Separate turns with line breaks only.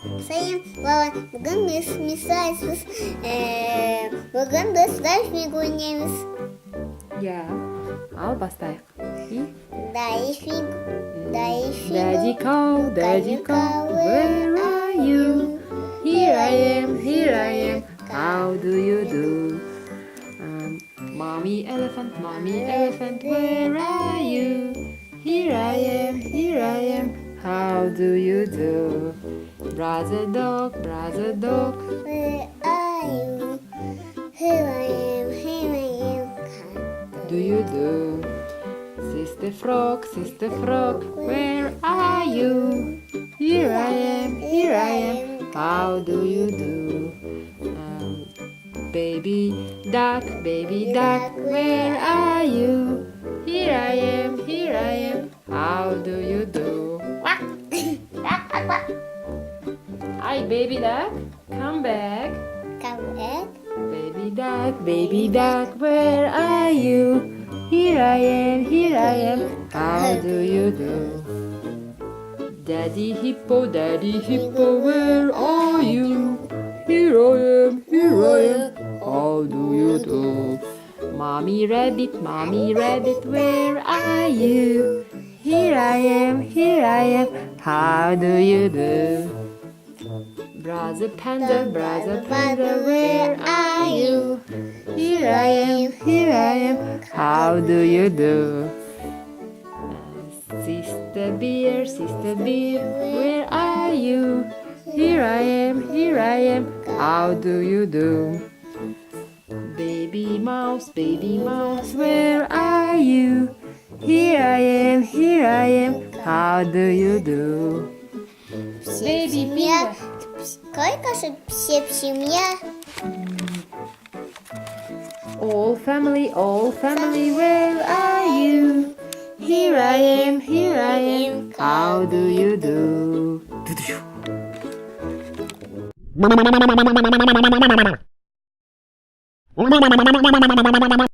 Sayın baba, bugün biz müsaitiz. Bugün dostlar figürlerimiz.
Ya, al бастайық.
Daddy cow, where are you?
Here I am, how do you do? Mommy elephant, where are you? Here I am, how do you do? Brother dog,
Where are you? Here I am.
do you do? Sister frog, where are you? Here I am, how do you do? Baby duck, where are you? Here I am, how do you do? Hi baby duck, come back.
Come back.
Baby duck, where are you? Here I am, how do you do? Daddy hippo, where are you? Here I am, how do you do? Mommy rabbit, where are you? Here I am, how do you do? Brother panda, where are you? Here I am, how do you do? Sister bear, where are you? Here I am, how do you do? Baby mouse, where are you? Here I am, how do you do? Baby
Семья. Сколько же все в семье?
All family, where are you? Here I am, how do you do?